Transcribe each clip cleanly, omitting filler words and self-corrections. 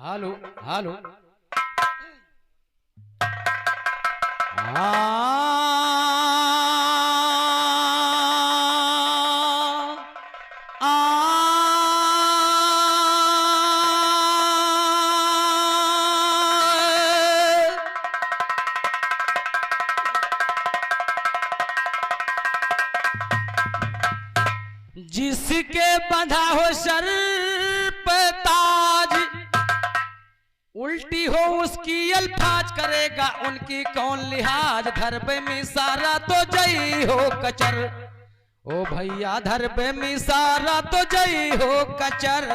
हालो हालो आ जिसके बंधा हो सर पे ताज, उल्टी हो उसकी अल्फाज, करेगा उनकी कौन लिहाज। धरबे में सारा तो जई हो कचर, ओ भैया धरबे में सारा तो जई हो कचर।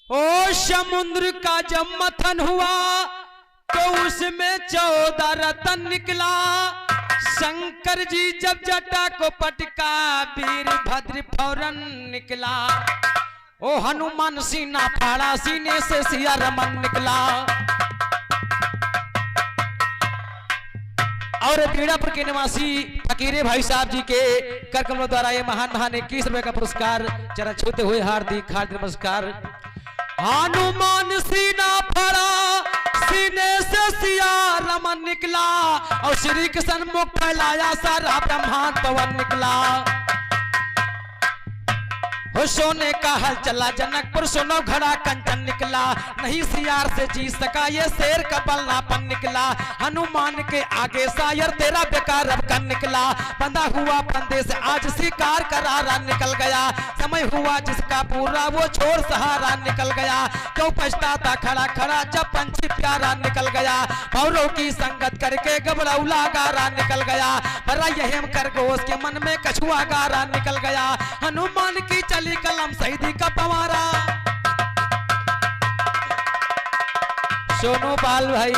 ओ समुद्र का जब मथन हुआ तो उसमें 14 रतन निकला। शंकर जी जब जटा को पटका वीरभद्र फौरन निकला। ओ हनुमान सीना फाड़ा, सीने से सिया रमन निकला। और बीड़ापुर के निवासी फकीरे भाई साहब जी के कर कमलों द्वारा ये महान 21 रुपए का पुरस्कार चरण छूते हुए हार्दिक नमस्कार। हनुमान सीना फाड़ा, सीने से सिया रमन निकला। और श्री कृष्ण मुख फैलाया, सारा ब्रह्मांड पवन निकला। हो सोने का हल चला जनकपुर, सुनो घड़ा कंचन निकला। नहीं सियार से जीत सका ये शेर का बलनापन निकला। हनुमान के आगे शायर तेरा बेकार अब कन निकला। बंधा हुआ फंदे से आज शिकार करारा निकल गया। समय हुआ जिसका पूरा वो छोड़ सहारा निकल गया। क्यों पछताता खड़ा खड़ा जब पंछी प्यारा निकल गया। भौरों की संगत करके घबराउला गारा निकल गया। भरा यह कर घोष के मन में कछुआ गारा निकल गया। हनुमान की चली कलम शहीदी का पवारा। सोनू पाल भाई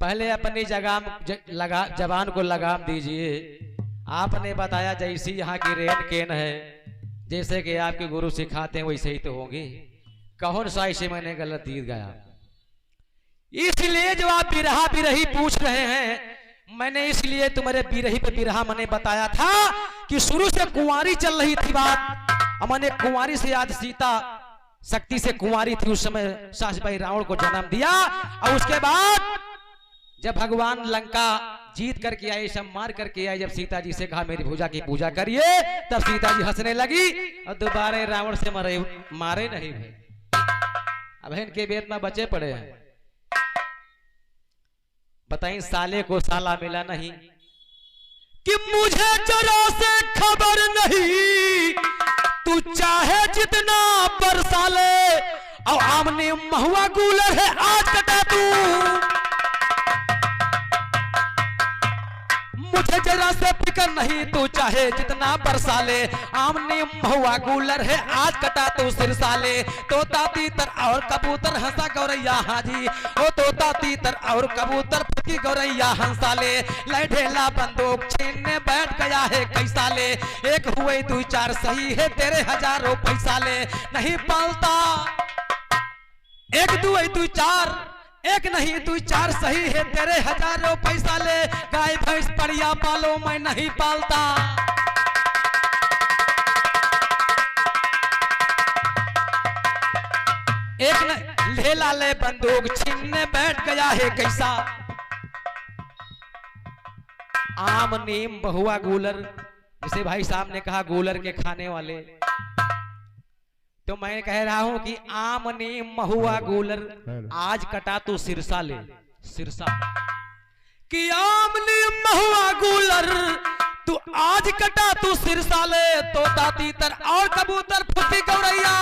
पहले अपनी जबान को लगाम दीजिए। आपने बताया जैसी यहाँ की रेन केन है, जैसे कि आपके गुरु सिखाते हैं वैसे ही तो होंगे। कौन सा इसे मैंने गलत गीत गाया? इसलिए जो आप बिरहा बिरही पूछ रहे हैं, मैंने इसलिए तुम्हारे बिरही पे बिरहा मैंने बताया था कि शुरू से कुंवारी चल रही थी बात। मैंने कुंवारी से याद सीता शक्ति से कुंवारी थी उस समय सास भाई रावण को जन्म दिया। और उसके बाद जब भगवान लंका जीत करके आए, सब मार करके आए, जब सीता जी से कहा मेरी भुजा की पूजा करिए, तब सीता जी हंसने लगी और दोबारा रावण से मारे नहीं भाई। अब इनके वेद में बचे पड़े हैं। बताइए साले को साला मिला नहीं कि मुझे जरा से खबर नहीं, तू चाहे जितना बरसा ले। और आमने महुआ गूलर है आज कटा तू, मुझे जरा से फिक्र नहीं, तू चाहे जितना बरसा ले। आमने महुआ गूलर है आज कटा तू सिरसा ले। तोता तीतर और कबूतर हंसा गौरैया हाजी, ओ तोता तीतर और कबूतर फुकी गौरैया हंसा ले। लैढेला बंदूक छीनने बैठ गया है कैसा ले। एक हुए 2 4 सही है तेरे हजारों पैसा ले। नहीं पालता 1 2 2 4, 1 नहीं 2 4 सही है तेरे हजारों पैसा ले। गाय भैंस बढ़िया पालो मैं नहीं पालता। एक लेला ले बंदूक छीनने बैठ गया है कैसा। आम नीम बहुआ गूलर, जिसे भाई साहब ने कहा गूलर के खाने वाले, तो मैं कह रहा हूं कि आम नीम महुआ गूलर आज कटा तू सिरसा ले। सिरसा कि आम नीम महुआ गूलर तू आज कटा तू सिरसा ले। तोता तीतर और कबूतर फुकी गौरैया,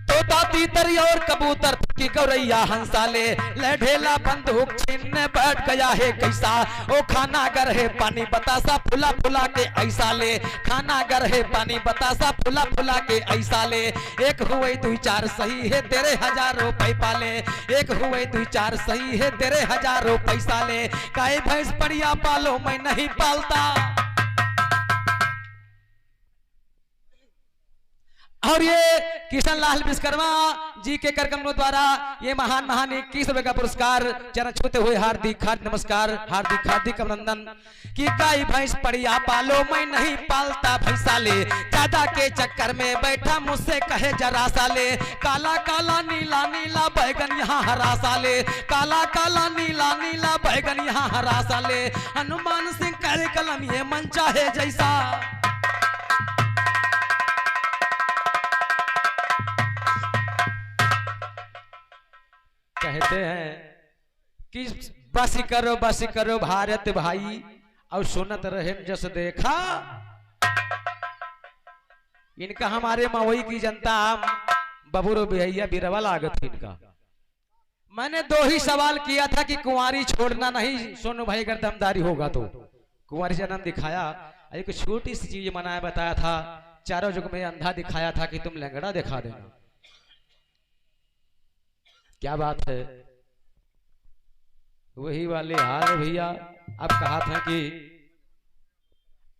तोता तीतर और कबूतर फुकी गौरैया हंसा ले। लैढेला बंदूक छीनने बैठ गया है कैसा। ओ खाना गर है पानी बतासा फुला फुला के ऐसा ले। खाना गर है पानी बतासा फुला फुला के ऐसा ले। 1 हुए 2 4 सही है तेरे हजारों पैसा ले। 1 हुए 2 4 सही है तेरे हजारों पैसा ले। गाय भैंस बढ़िया पालो मैं नहीं पालता। और ये किशन लाल विश्वकर्मा जी के कार्यक्रमों द्वारा ये महान महान 21 रुपए का पुरस्कार चरण छूते हुए हार्दिक नमस्कार, हार्दिक हार्दिक अभिनंदन। कि गाय भैंस पड़िया पालो, मैं नहीं पालता भैंसा ले, दादा के चक्कर में बैठा मुझसे कहे जरा सा ले, काला काला नीला नीला बैगन यहाँ हरा सा ले, काला काला नीला नीला बैगन यहाँ हरा सा ले, हनुमान सिंह करे कलम ये मन चाहे जैसा। कहते हैं कि बस करो भारत भाई, और सुनत रहे जस देखा। इनका हमारे मवई की जनता बबूरो बिहैया बिरवा लागत इनका। मैंने 2 ही सवाल किया था कि कुंवारी छोड़ना नहीं, सोनू भाई अगर दमदारी होगा तो कुंवारी जन्म दिखाया। एक छोटी सी चीज मनाया बताया था, चारों युग में अंधा दिखाया था कि तुम लंगड़ा दिखा देना। क्या बात है, वही वाले हाल भैया। अब कहा था कि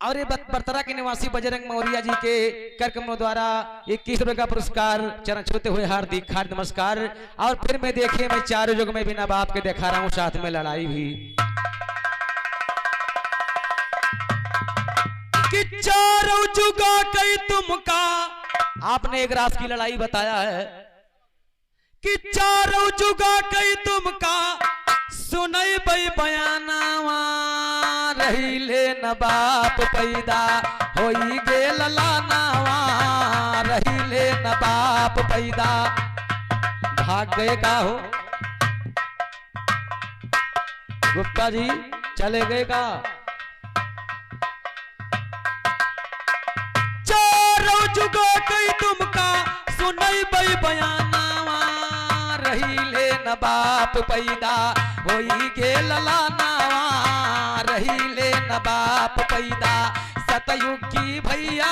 और ये बरतरा के निवासी बजरंग मौर्य जी के कार्यक्रमों द्वारा 21 रुपए का पुरस्कार चरण छूते हुए हार्दिक नमस्कार। और फिर मैं देखे मैं चारों युग में बिना बाप के देखा रहा हूं, साथ में लड़ाई भी कि चारों जुगा कई तुमका। आपने एक रात की लड़ाई बताया है कि चारों जुगा कई तुमका, सुनई बई बयानावा, रही ले न बाप पैदा होई गे ललानावा, रही ले न बाप पैदा। भाग गए का हो गुप्ता जी, चले गए का। चारों जुगा कई तुमका, सुनई बई बयानावा, रही ले न बाप पैदा होई गे ललानावा, रही ले न बाप पैदा। सतयुग की भैया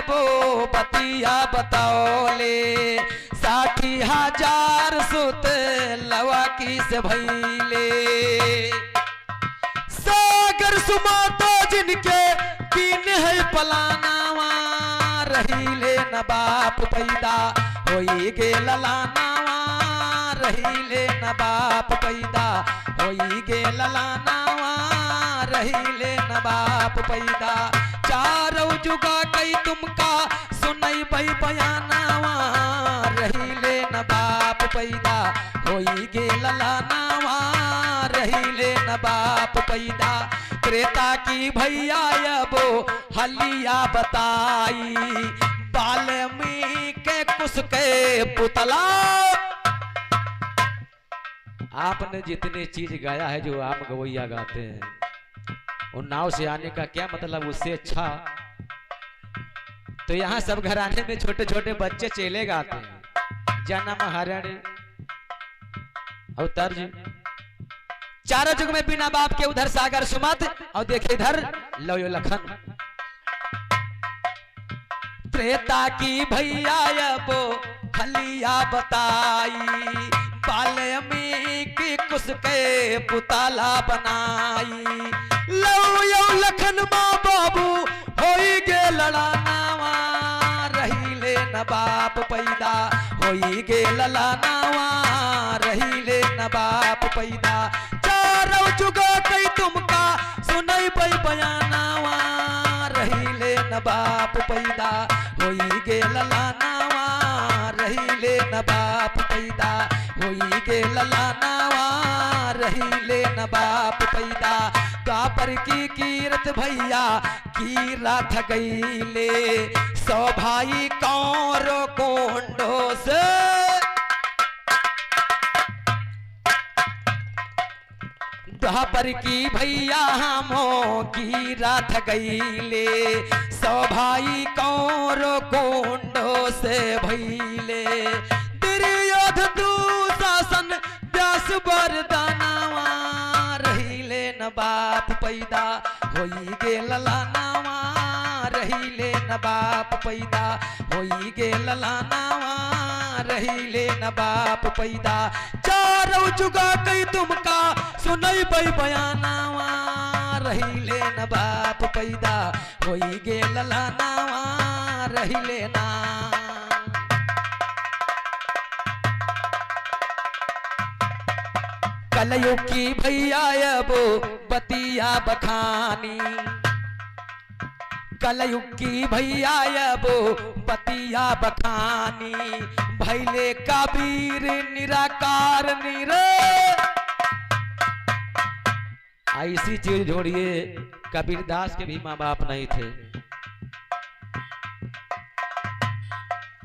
वो बतिया बताओ ले, 60,000 सुत लवा की से भैले, सागर सुमाता जिनके तीन है पलानावा, रही ले न बाप पैदा होई गे ललानावा, रही ले न बाप पैदा होई गे ललानावा, रही ले न बाप पैदा। चारों जुगा कई तुमका, सुनई बई बयानावा, रही ले न बाप पैदा होई गे ललानावा, रही ले न बाप पैदा। त्रेता की भैया वो हलिया बताई, वाल्मीकि कुश के पुतला। आपने जितने चीज गाया है जो आप गवैया गाते हैं, उन नाव से आने का क्या मतलब, उससे अच्छा तो यहाँ सब घराने में छोटे छोटे बच्चे चेले गाते हैं, जन्म हरण और तर्ज। चारों जुग में बिना बाप के, उधर सागर सुमत और देखे इधर लयो लखन। त्रेता की भैया वो खलिया बताई, वाल्मीकि कुश के पुतला बनाई। लयो लखन माँ बाबू होई गे लड़ानावा, रही ले न बाप पैदा होई गे ललानावा, रही ले न बाप पैदा। चारों जुगा कई तुमका, सुनई बई बयानावा, रही ले न बाप पैदा होई गे ललानावा, रही ले न बाप पैदा होई गे ललानावा, रही ले न बाप पैदा। द्वापर की कीरत भैया की रात गईले, 100 भाई कौरो कोंडो से। द्वापर की भैया हमो की रात गईले, 100 भाई कौरो कोंडो से भैले। दुर्योधन दुशासन व्यास वरदानावा, रही ले न बाप पैदा होई गे ललानावा, रही ले न बाप पैदा होई गे ललानावा, रही ले न बाप पैदा। चारों जुगा कई तुमका, सुनई बई बयानावा, रही ले न बाप पैदा होई गे ललानावा, रही ले ना। कलयुग की भैया अब बतिया बखानी, कलयुग की भैया अब बतिया बखानी, भैले कबीर निराकार निर। ऐसी चीज जोड़िए, कबीरदास के भी माँ बाप नहीं थे।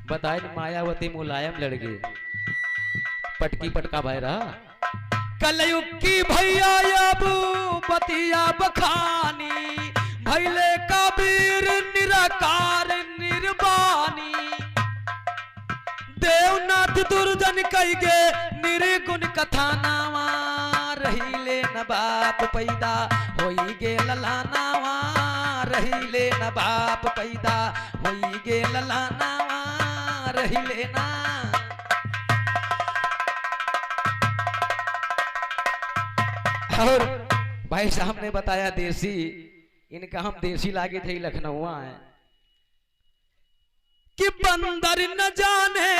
बताए मायावती मुलायम लड़ गए, पटकी पटका भैरा। कलयुग की भैया अब बतिया बखानी, भैले कबीर निराकार निर्वाणी, देवनाथ दुर्जन कई गे निर्गुण कथा नावा, रहीले न बाप पैदा होई गे ललानावा, रहीले न बाप पैदा होई गे ललानावा, रहीले ना। और भाई साहब ने बताया देसी, इनका हम देसी लागे थे लखनऊ है कि बंदर न जाने,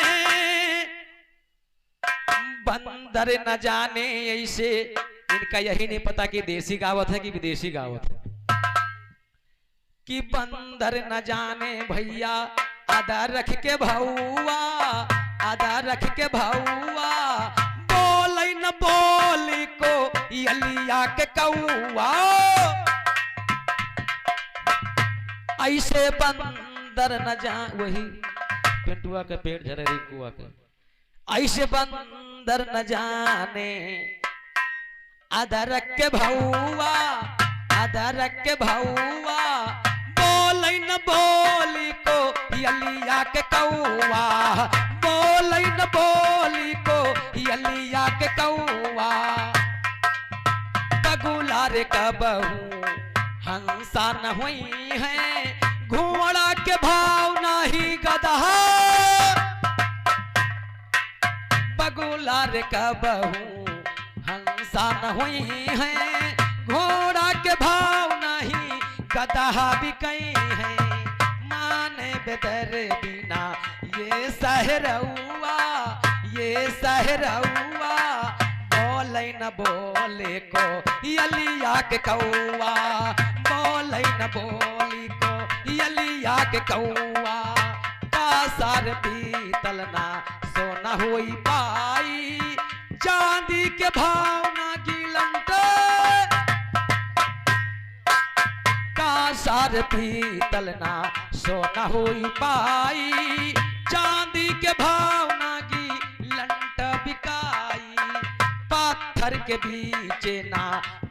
बंदर न जाने, ऐसे इनका यही नहीं पता कि देसी गावत है कि विदेशी गावत है। कि बंदर न जाने भैया आधा रख के भौआ, आधा रख के भौआ, बोल न बोली को अलिया के कौआ, ऐसे बंदर न जान। वही पिंटुआ के पेट झरे रिंकुआ के, ऐसे बंदर न जाने, आधा रख के भौआ, आधा रख के भौआ, बोल न बोली को अलिया के कौआ, बोल न बोली को अलिया के कौआ, बगुला रे कबहू हंसा न हुई है, घोड़ा के भाव नहीं गधा, बगुला रे कबहू हंसा न हुई है, घोड़ा के भाव नहीं गधा भी कई है, माने बेदर बिना ये सहरउआ, ये सहरउआ, बोले न बोले को अलिया के कौआ, बोले न बोली को अलिया के कौआ, पासार पीतल ना सोना होई पाई, चांदी के भावना गिलंट, कासार पीतल ना सोना होई पाई, चांदी के भावना गिलंट बिकाई, पत्थर के बीच ना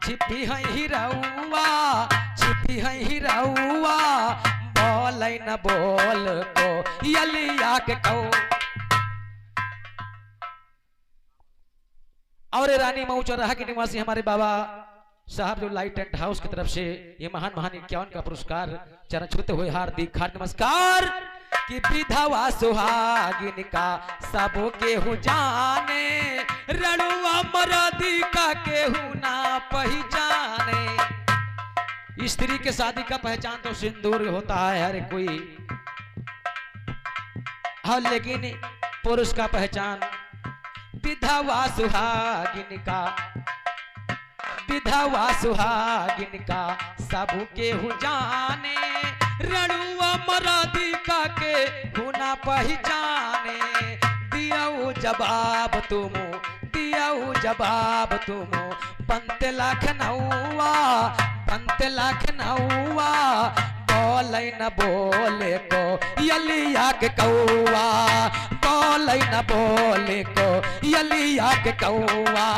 छिपी है हिरौआ, छिपी है हिरौआ, बोल न बोल को अलिया के कौ। और रानी मऊ चौराहा के निवासी हमारे बाबा साहब जो लाइट टेंट हाउस की तरफ से ये महान महान 51 का पुरस्कार चरण छूते हुए हार्दिक नमस्कार। कि विधवा सुहागिन का सबो केहू जाने, रणुआ मरादी का केहू ना पहचाने। स्त्री के शादी का पहचान तो सिंदूर होता है हर कोई, हाँ, लेकिन पुरुष का पहचान विधवा सुहागिन का, विधवा सुहागिन का सब केहू जाने, रणुआ मरादी का के हुना पहचाने। दियाऊ जवाब तुम, दियाऊ जवाब तुम, पंत लखनऊआ, पंत लखनऊआ, बोले न बोले को अलिया के कौआ, बोले न बोले को अलिया के कौआ।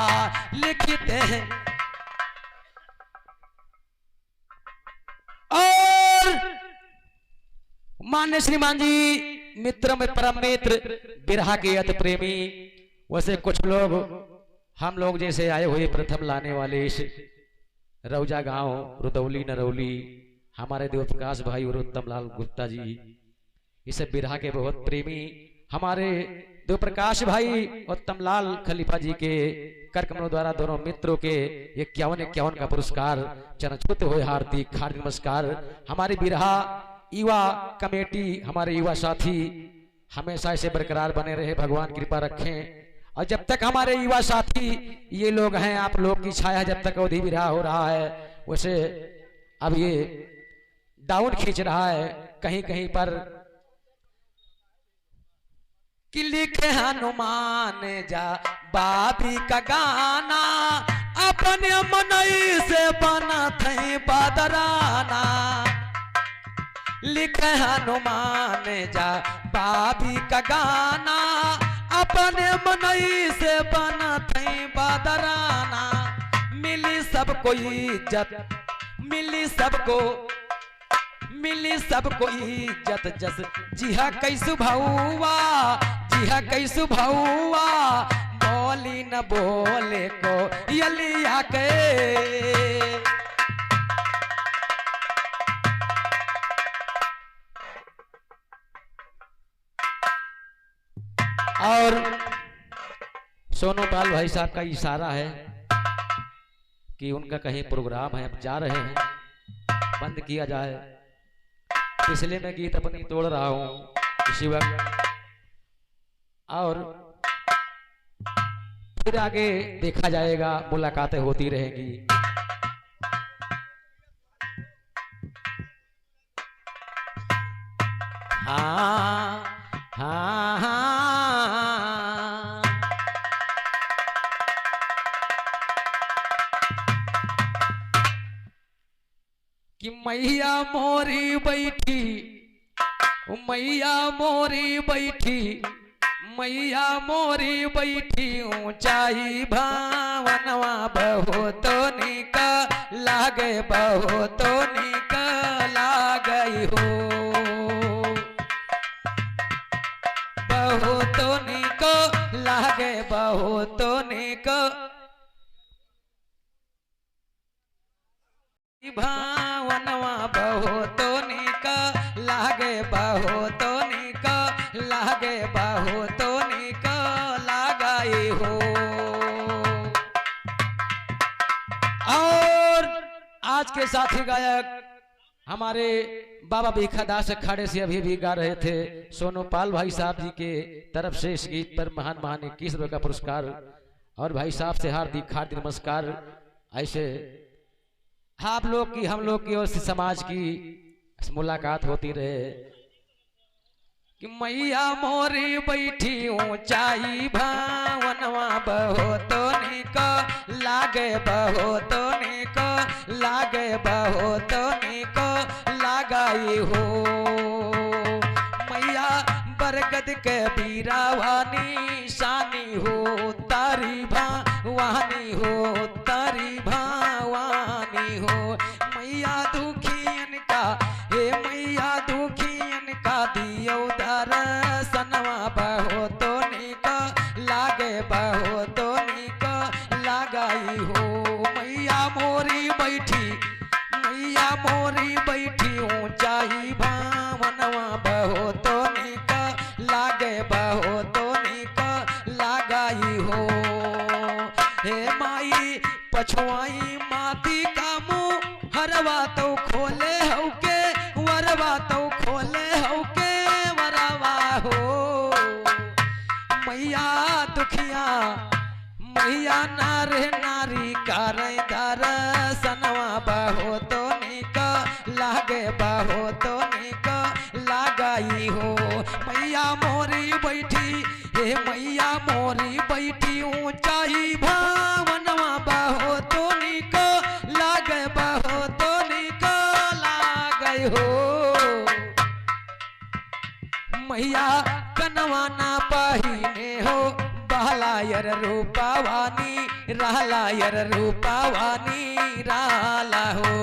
लिखते हैं और मान्य श्रीमान जी मित्र में परम मित्र, बिरहा के अति प्रेमी, वैसे कुछ लोग हम लोग जैसे आए हुए प्रथम लाने वाले इस रौजा गांव रुदौली नरौली, हमारे देव प्रकाश भाई और उत्तम लाल गुप्ता जी, इसे बिरहा के बहुत प्रेमी हमारे देव प्रकाश भाई उत्तम लाल खलीफा जी के कर कमलों द्वारा दोनों मित्रों के 51 का पुरस्कार चरण छूते हुए हार्दिक नमस्कार। हमारी बिरहा युवा कमेटी, हमारे युवा साथी हमेशा ऐसे बरकरार बने रहे, भगवान कृपा रखें। और जब तक हमारे युवा साथी ये लोग हैं, आप लोग की छाया जब तक अवधि विरहा हो रहा है, वैसे अब ये डाउन खींच रहा है कहीं कहीं पर कि लिखे हनुमान जा बाबी का गाना, अपने मनई से बना थे बदराना। लिखे हनुमान जा बाबी का गाना, अपने मनई से बना थे बदराना। मिली सबको इज्जत, मिली सबको इज्जत जस जिहा कैसु भौवा, जिहा कैसु भौवा, बोली न बोले को यलिया के। और सोनू पाल भाई साहब का इशारा है कि उनका कहीं प्रोग्राम है, अब जा रहे हैं, बंद किया जाए। पिछले में गीत अपनी तोड़ रहा हूं इसी वक्त, और फिर आगे देखा जाएगा, मुलाकातें होती रहेंगी। हाँ हाँ हाँ, कि मैया मोरी बैठी, मैया मोरी बैठी, मैया मोरी बैठी, ऊंचाई भावनवा बहुत निक लागे, बहुत निक लागई हो, बहुत निक लागे, बहुत निक भावनवा बहुत निक लागे, बहुत निक लागे, बहुत निक लागई हो। और आज के साथी गायक हमारे बाबा भिखादास अखाड़े से अभी भी गा रहे थे, सोनू पाल भाई साहब जी के तरफ से इस गीत पर महान महान 21 रुपये का पुरस्कार, और भाई साहब से हार्दिक हार्दिक नमस्कार। ऐसे आप लोग की, हम लोग की और समाज की मुलाकात होती रहे। कि मैया मोरी बैठी ऊंचाई भावनवा बहुत निक लागे, बहुत निक लागे, बहुत निक लागई हो। मैया बरगद के बीरावानी शानी हो, तारी भावानी हो, तारी भावानी हो। मैया दुखियन का, हे मैया दुखियन का दियो दर्शनवा बहुत निक लागे, बहुत निक लागई हो। मैया मोरी बैठी, मैया मोरी बैठी ऊंचाई भावनवा बहुत निक लागे, बहुत निक लागई हो। हे माई पछुआई माती का मुँह हरवा तो खोले हो के, वरवा तो खोले हो के वरवा हो। मैया दुखिया, मैया नारे नारी करे दर्शनवा बहुत निक लागे, बहुत निक लागई हो। मैया मोरी बैठी, हे मैया मोरी बैठी ऊंचाई भावनवा बहुत निक लागे, बहुत निक लागई हो। मैया कनवा ना पहिने हो, बहलायर रूपावानी रहलायर रूपावानी राला हो।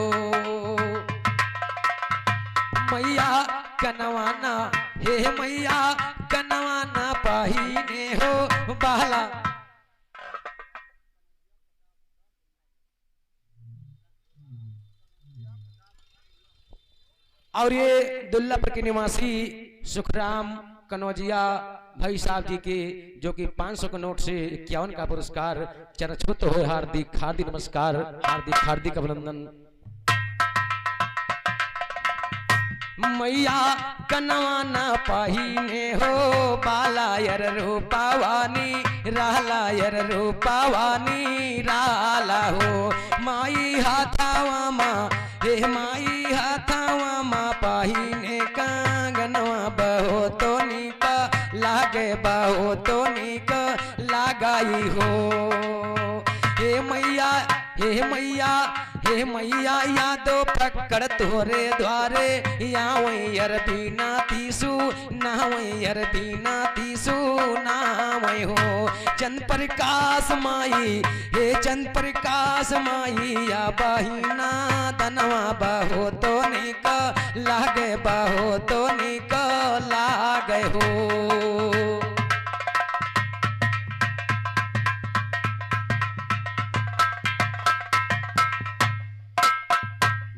मैया कनवाना, हे मैया कनवाना पहिने हो, बहला। और ये दुल्लापुर के निवासी सुखराम कनौजिया भाई साहब जी के, जो कि 500 के नोट से 51 का पुरस्कार, चरणछूत हो हार्दिक हार्दिक नमस्कार, हार्दिक हार्दिक अभिनंदन। मैया कनवा न पहिने हो बालायर रूपावानी रहलायर रूपावानी राला हो माई हाथावा माँ हे माई हाथावा माँ पहिने कंगनवा बहो तो निक लागे बहो तो निक लगाई हो हे मैया हे मैया हे मैया यादो पकड़ तोरे द्वारे यावैयर बीना तीसु नावैयर बीना तीसु नावै हो चंद प्रकाश माई हे चंद प्रकाश माई या बहिना तनवा बहो तो निक लागे बहो तो निक लागे हो।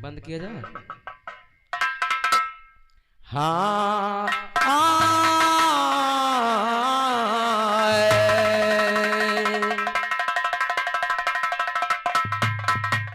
बंद किया जाए। हाँ